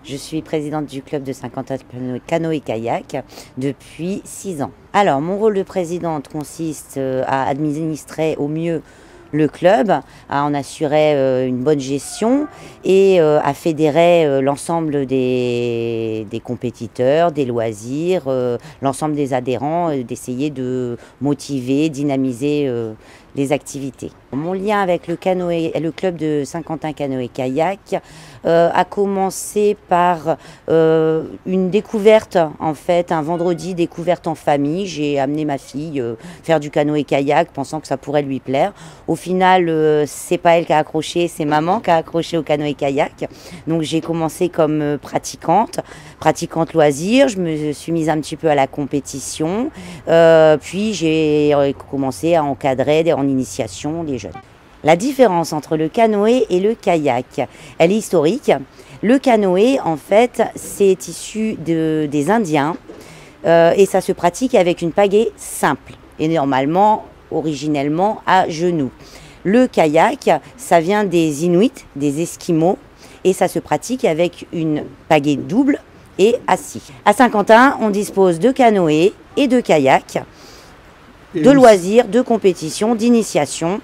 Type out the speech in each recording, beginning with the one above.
Je suis présidente du club de Saint-Quentin canoë-kayak depuis 6 ans. Alors, mon rôle de présidente consiste à administrer au mieux le club, à en assurer une bonne gestion et à fédérer l'ensemble des compétiteurs, des loisirs, l'ensemble des adhérents, d'essayer de motiver, dynamiser les activités. Mon lien avec le club de Saint-Quentin canoë-kayak a commencé par une découverte, en fait, un vendredi découverte en famille. J'ai amené ma fille faire du canoë-kayak pensant que ça pourrait lui plaire. Au final, c'est pas elle qui a accroché, c'est maman qui a accroché au canoë-kayak. Donc j'ai commencé comme pratiquante loisir. Je me suis mise un petit peu à la compétition. Puis j'ai commencé à encadrer en initiation les jeunes. La différence entre le canoë et le kayak, elle est historique. Le canoë, en fait, c'est issu des Indiens et ça se pratique avec une pagaie simple et normalement, originellement, à genoux. Le kayak, ça vient des Inuits, des Esquimaux, et ça se pratique avec une pagaie double et assis. À Saint-Quentin, on dispose de canoë et de kayak, de loisirs, de compétition, d'initiation,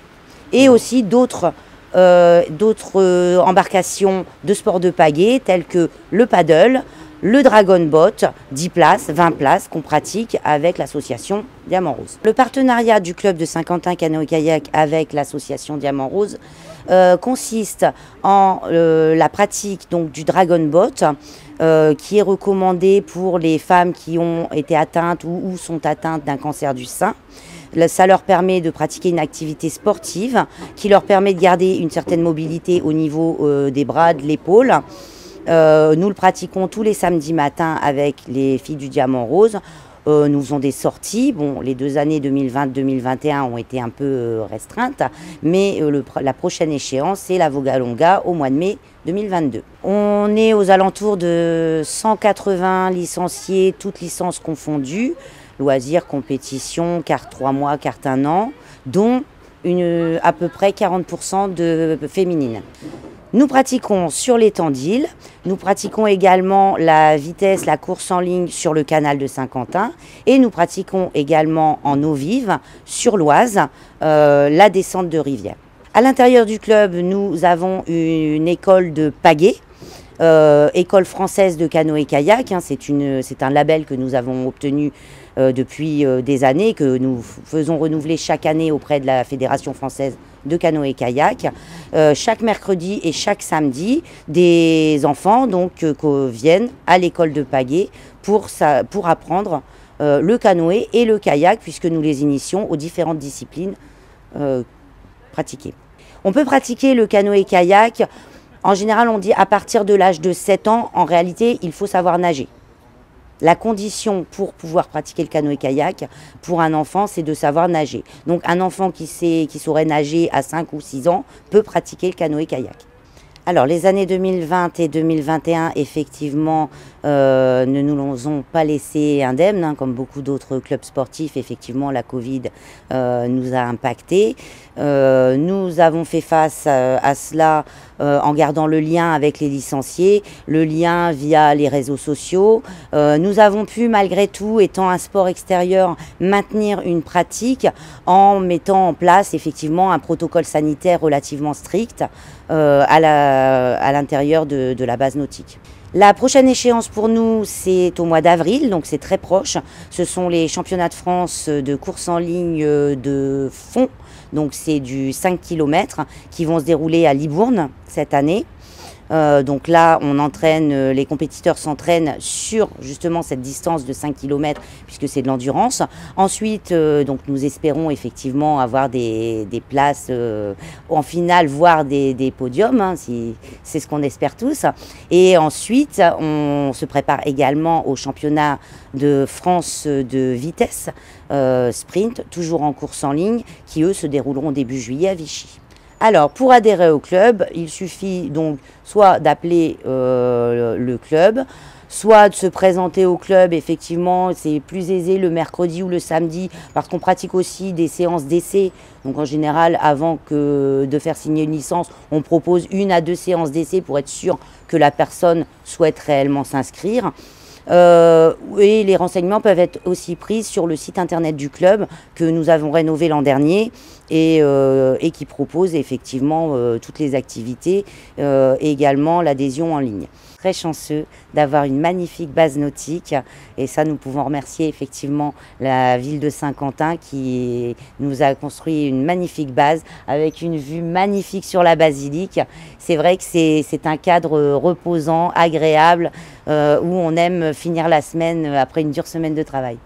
et aussi d'autres embarcations de sport de pagaie telles que le paddle, le dragon boat, 10 places, 20 places qu'on pratique avec l'association Diamant Rose. Le partenariat du club de Saint-Quentin canoë-kayak avec l'association Diamant Rose consiste en la pratique donc, du dragon boat qui est recommandé pour les femmes qui ont été atteintes ou sont atteintes d'un cancer du sein. Ça leur permet de pratiquer une activité sportive qui leur permet de garder une certaine mobilité au niveau des bras, de l'épaule. Nous le pratiquons tous les samedis matins avec les filles du Diamant Rose. Nous faisons des sorties. Bon, les 2 années 2020-2021 ont été un peu restreintes, mais la prochaine échéance, c'est la Vogalonga au mois de mai 2022. On est aux alentours de 180 licenciés, toutes licences confondues. Loisirs, compétition, carte 3 mois, carte 1 an, dont à peu près 40% de féminines. Nous pratiquons sur l'étang d'Isle, nous pratiquons également la vitesse, la course en ligne sur le canal de Saint-Quentin et nous pratiquons également en eau vive sur l'Oise, la descente de rivière. À l'intérieur du club, nous avons une école de pagaie. École française de canoë-kayak, c'est un label que nous avons obtenu depuis des années, que nous faisons renouveler chaque année auprès de la Fédération française de canoë-kayak. Chaque mercredi et chaque samedi, des enfants viennent à l'école de pagaie pour apprendre le canoë et le kayak, puisque nous les initions aux différentes disciplines pratiquées. On peut pratiquer le canoë-kayak. En général, on dit à partir de l'âge de 7 ans, en réalité, il faut savoir nager. La condition pour pouvoir pratiquer le canoë-kayak pour un enfant, c'est de savoir nager. Donc un enfant qui saurait nager à 5 ou 6 ans peut pratiquer le canoë-kayak. Alors les années 2020 et 2021, effectivement, ne nous ont pas laissé indemnes, comme beaucoup d'autres clubs sportifs. Effectivement, la Covid nous a impactés. Nous avons fait face à cela en gardant le lien avec les licenciés, le lien via les réseaux sociaux. Nous avons pu, malgré tout, étant un sport extérieur, maintenir une pratique en mettant en place effectivement un protocole sanitaire relativement strict à l'intérieur de la base nautique. La prochaine échéance pour nous, c'est au mois d'avril, donc c'est très proche. Ce sont les championnats de France de course en ligne de fond. Donc c'est du 5 km qui vont se dérouler à Libourne cette année. Donc là, les compétiteurs s'entraînent sur justement cette distance de 5 km puisque c'est de l'endurance. Ensuite, donc nous espérons effectivement avoir des places en finale, voire des podiums, c'est ce qu'on espère tous. Et ensuite, on se prépare également au championnat de France de vitesse sprint, toujours en course en ligne, qui eux se dérouleront début juillet à Vichy. Alors, pour adhérer au club, il suffit donc soit d'appeler le club, soit de se présenter au club, effectivement, c'est plus aisé le mercredi ou le samedi, parce qu'on pratique aussi des séances d'essai. Donc en général, avant de faire signer une licence, on propose 1 à 2 séances d'essai pour être sûr que la personne souhaite réellement s'inscrire. Et les renseignements peuvent être aussi pris sur le site internet du club que nous avons rénové l'an dernier et qui propose effectivement toutes les activités et également l'adhésion en ligne. Très chanceux d'avoir une magnifique base nautique et ça nous pouvons remercier effectivement la ville de Saint-Quentin qui nous a construit une magnifique base avec une vue magnifique sur la basilique. C'est vrai que c'est un cadre reposant, agréable où on aime finir la semaine après une dure semaine de travail.